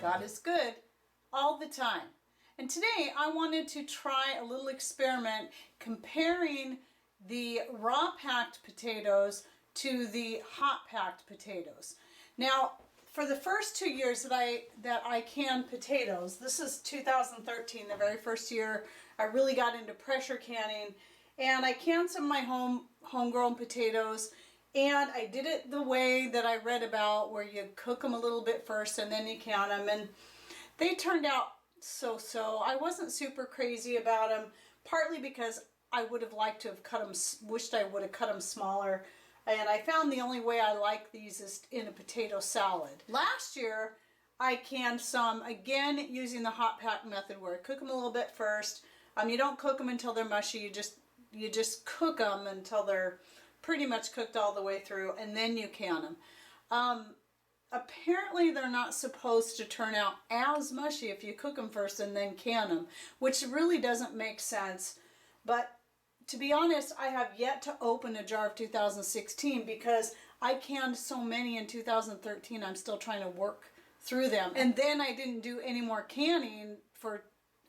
God is good all the time. And today I wanted to try a little experiment comparing the raw packed potatoes to the hot packed potatoes. Now, for the first 2 years that I canned potatoes, this is 2013, the very first year I really got into pressure canning, and I canned some of my homegrown potatoes, and I did it the way that I read about, where you cook them a little bit first and then you can them, and they turned out so-so. I wasn't super crazy about them, partly because I would have liked to have cut them, wished I would have cut them smaller. And I found the only way I like these is in a potato salad. Last year, I canned some, again, using the hot pack method, where I cook them a little bit first. You don't cook them until they're mushy. You just cook them until they're pretty much cooked all the way through, and then you can them. Apparently, they're not supposed to turn out as mushy if you cook them first and then can them, which really doesn't make sense. But to be honest, I have yet to open a jar of 2016 because I canned so many in 2013. I'm still trying to work through them. And then I didn't do any more canning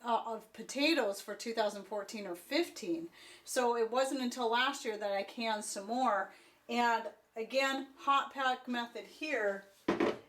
of potatoes for 2014 or 15. So it wasn't until last year that I canned some more. And again, hot pack method here.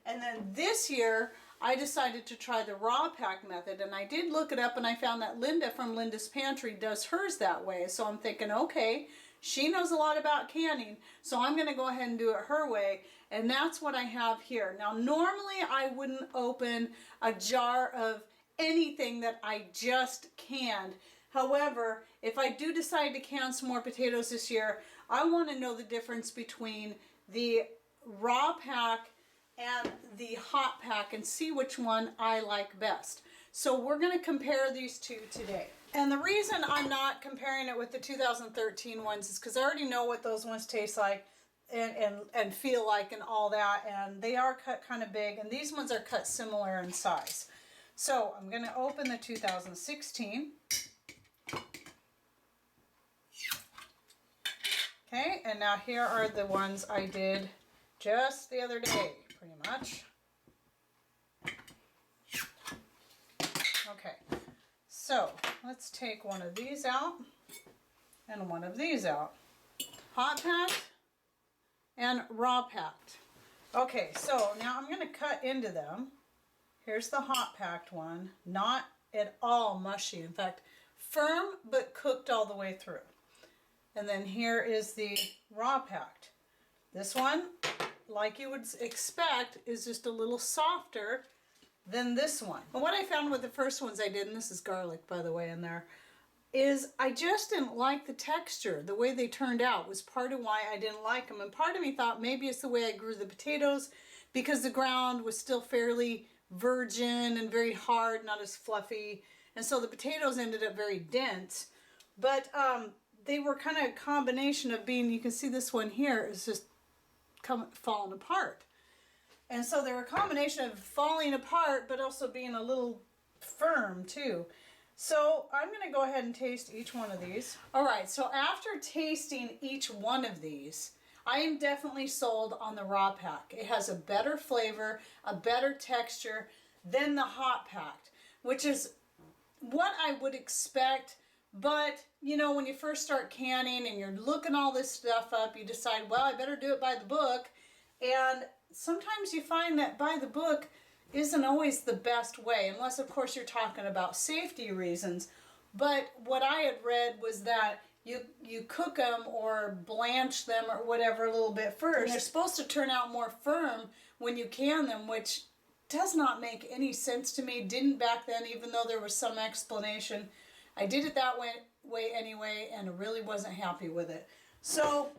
And then this year, I decided to try the raw pack method, and I did look it up, and I found that Linda from Linda's Pantry does hers that way. So I'm thinking, okay, she knows a lot about canning, so I'm going to go ahead and do it her way, and that's what I have here. Now, normally I wouldn't open a jar of anything that I just canned. However, if I do decide to can some more potatoes this year, I want to know the difference between the raw pack and the hot pack and see which one I like best. So we're going to compare these two today. And the reason I'm not comparing it with the 2013 ones is because I already know what those ones taste like and feel like and all that, and they are cut kind of big, and these ones are cut similar in size. So I'm going to open the 2016. Okay, and now here are the ones I did just the other day, pretty much. Okay, so let's take one of these out and one of these out. Hot packed and raw packed. Okay, so now I'm going to cut into them. Here's the hot packed one, not at all mushy. In fact, firm but cooked all the way through. And then here is the raw packed. This one, like you would expect, is just a little softer than this one. But what I found with the first ones I did, and this is garlic, by the way, in there, is I just didn't like the texture. The way they turned out was part of why I didn't like them. And part of me thought maybe it's the way I grew the potatoes, because the ground was still fairly virgin and very hard, not as fluffy. And so the potatoes ended up very dense. But they were kind of a combination of being, you can see this one here is just falling apart. And so they're a combination of falling apart, but also being a little firm too. So I'm going to go ahead and taste each one of these. All right, so after tasting each one of these, I am definitely sold on the raw pack. It has a better flavor, a better texture than the hot packed, which is what I would expect. But, you know, when you first start canning and you're looking all this stuff up, you decide, well, I better do it by the book. And sometimes you find that by the book isn't always the best way, unless, of course, you're talking about safety reasons. But what I had read was that you cook them or blanch them or whatever a little bit first. And they're supposed to turn out more firm when you can them, which does not make any sense to me. Didn't back then, even though there was some explanation. I did it that way anyway, and I really wasn't happy with it. So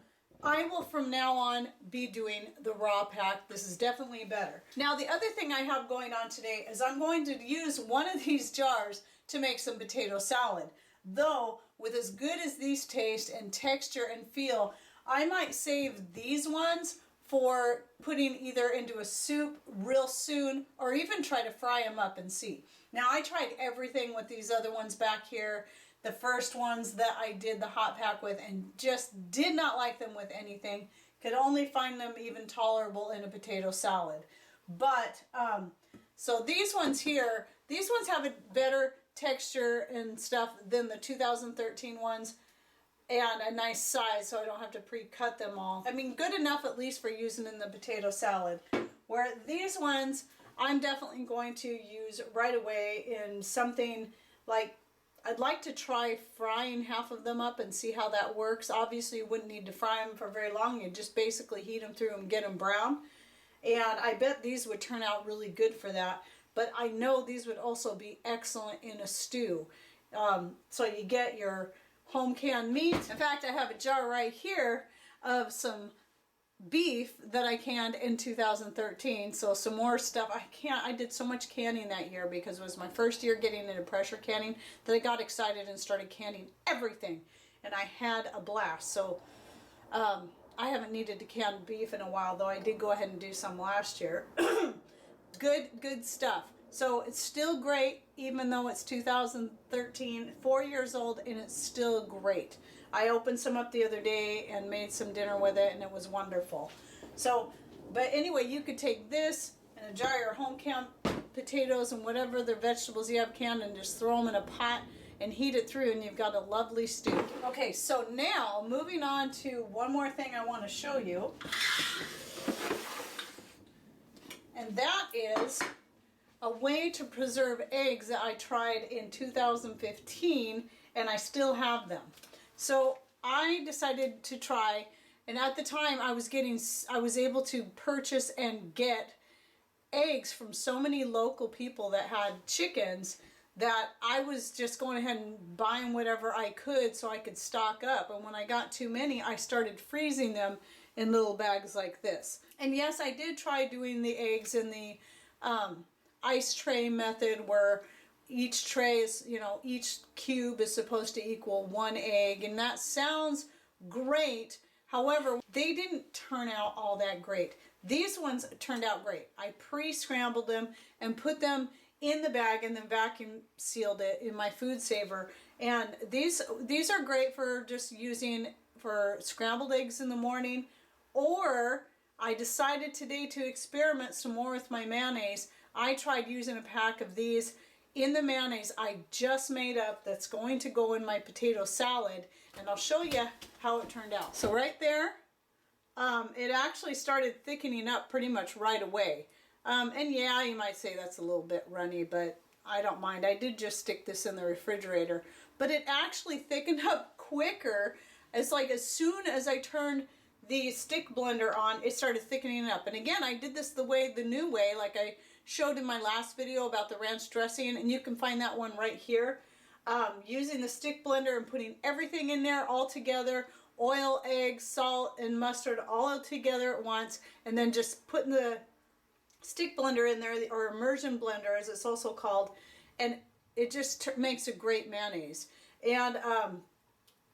I will from now on be doing the raw pack. This is definitely better. Now the other thing I have going on today is I'm going to use one of these jars to make some potato salad. Though, with as good as these taste and texture and feel, I might save these ones for putting either into a soup real soon, or even try to fry them up and see. Now I tried everything with these other ones back here, the first ones that I did the hot pack with, and just did not like them with anything. Could only find them even tolerable in a potato salad. But So these ones here, these ones have a better texture and stuff than the 2013 ones, and a nice size, so I don't have to pre-cut them all. I mean, good enough at least for using in the potato salad. Where these ones, I'm definitely going to use right away in something like, I'd like to try frying half of them up and see how that works. Obviously, you wouldn't need to fry them for very long. You just basically heat them through and get them brown. And I bet these would turn out really good for that. But I know these would also be excellent in a stew. So you get your home canned meat. In fact, I have a jar right here of some beef that I canned in 2013. So some more stuff. I did so much canning that year because it was my first year getting into pressure canning that I got excited and started canning everything. And I had a blast. So I haven't needed to can beef in a while, though I did go ahead and do some last year. Good stuff. So it's still great, even though it's 2013, 4 years old, and it's still great. I opened some up the other day and made some dinner with it, and it was wonderful. So, but anyway, you could take this and a jar of your home canned potatoes and whatever other vegetables you have canned and just throw them in a pot and heat it through, and you've got a lovely stew. Okay, so now moving on to one more thing I want to show you. And that is a way to preserve eggs that I tried in 2015, and I still have them. So I decided to try, and at the time I was able to purchase and get eggs from so many local people that had chickens that I was just going ahead and buying whatever I could so I could stock up. And when I got too many, I started freezing them in little bags like this. And yes, I did try doing the eggs in the ice tray method, where each tray is, each cube is supposed to equal 1 egg, and that sounds great. However, they didn't turn out all that great. These ones turned out great. I pre-scrambled them and put them in the bag and then vacuum sealed it in my food saver. And these are great for just using for scrambled eggs in the morning, or I decided today to experiment some more with my mayonnaise. I tried using a pack of these in the mayonnaise I just made up that's going to go in my potato salad, and I'll show you how it turned out. So right there, it actually started thickening up pretty much right away. And yeah, you might say that's a little bit runny, but I don't mind. I did just stick this in the refrigerator, but it actually thickened up quicker. It's like as soon as I turned the stick blender on, it started thickening up. And again, I did this the new way, like I showed in my last video about the ranch dressing, and you can find that one right here. Using the stick blender and putting everything in there all together, oil, eggs, salt, and mustard all together at once, and then just putting the stick blender in there, or immersion blender as it's also called, and it just makes a great mayonnaise. And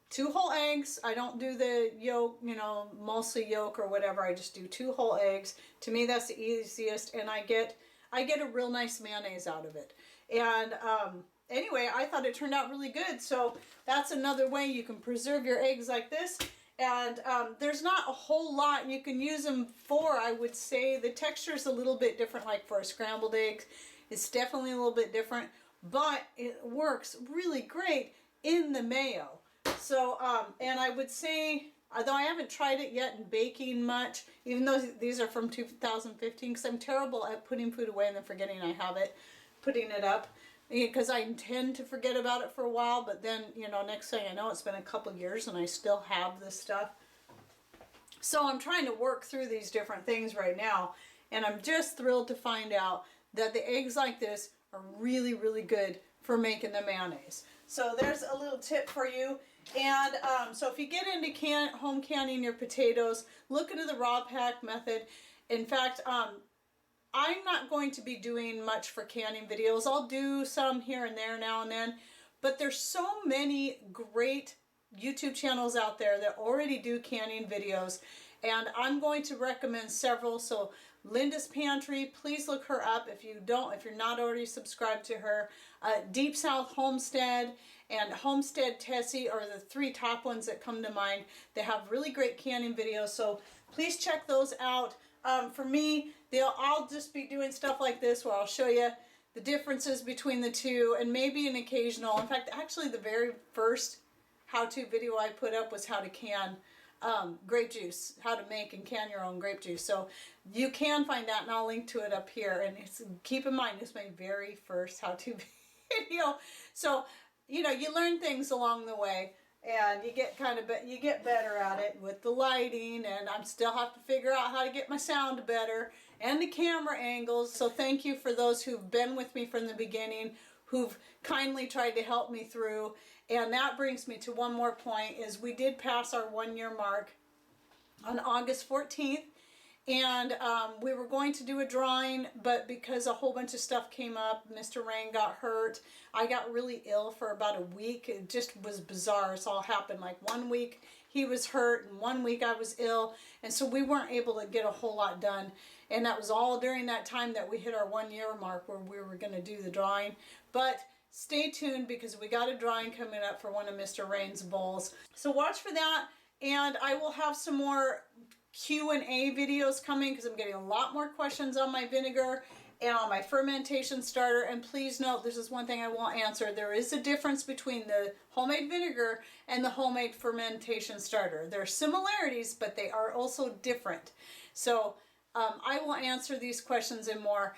2 whole eggs. I don't do the yolk, mostly yolk or whatever. I just do 2 whole eggs. To me, that's the easiest, and I get a real nice mayonnaise out of it. And anyway, I thought it turned out really good. So that's another way you can preserve your eggs like this. And there's not a whole lot you can use them for, I would say. The texture is a little bit different, like for a scrambled egg. It's definitely a little bit different, but it works really great in the mayo. So, and I would say, although I haven't tried it yet in baking much, even though these are from 2015, because I'm terrible at putting food away and then forgetting I have it, putting it up, because I intend to forget about it for a while, but then, next thing I know, it's been a couple years and I still have this stuff. So I'm trying to work through these different things right now, and I'm just thrilled to find out that the eggs like this are really, really good for making the mayonnaise. So there's a little tip for you. And so if you get into home canning your potatoes, look into the raw pack method. In fact, I'm not going to be doing much for canning videos. I'll do some here and there now and then, but there's so many great YouTube channels out there that already do canning videos, and I'm going to recommend several. So Linda's Pantry, please look her up if you're not already subscribed to her. Deep South Homestead and Homestead Tessie are the 3 top ones that come to mind. They have really great canning videos, so please check those out. For me, I'll just be doing stuff like this where I'll show you the differences between the two, and maybe an occasional. In fact, actually the very first how-to video I put up was how to can grape juice, how to make and can your own grape juice. So you can find that, and I'll link to it up here. And keep in mind, it's my very first how-to video. So, you know, you learn things along the way, and you get you get better at it with the lighting, and I still have to figure out how to get my sound better and the camera angles. So thank you for those who've been with me from the beginning, who've kindly tried to help me through. And that brings me to one more point, is we did pass our 1-year mark on August 14th. And we were going to do a drawing, but because a whole bunch of stuff came up, Mr. Rain got hurt, I got really ill for about a week. It just was bizarre. It all happened like 1 week he was hurt and 1 week I was ill, and so we weren't able to get a whole lot done. And that was all during that time that we hit our 1-year mark where we were going to do the drawing. But stay tuned, because we got a drawing coming up for one of Mr. Rain's bowls. So watch for that, and I will have some more Q&A videos coming, because I'm getting a lot more questions on my vinegar and on my fermentation starter. And please note, this is one thing I won't answer. There is a difference between the homemade vinegar and the homemade fermentation starter. There are similarities, but they are also different. So I will answer these questions and more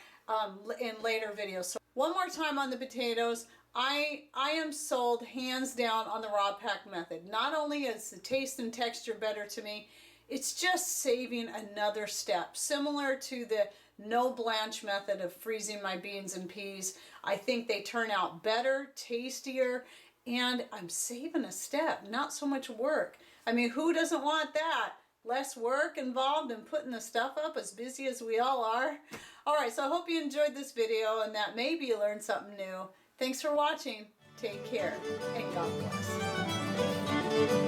in later videos. So one more time on the potatoes. I am sold hands down on the raw pack method. Not only is the taste and texture better to me, it's just saving another step. Similar to the no blanch method of freezing my beans and peas, I think they turn out better, tastier, and I'm saving a step, not so much work. I mean, who doesn't want that? Less work involved in putting the stuff up, as busy as we all are. Alright, so I hope you enjoyed this video and that maybe you learned something new. Thanks for watching. Take care, and God bless.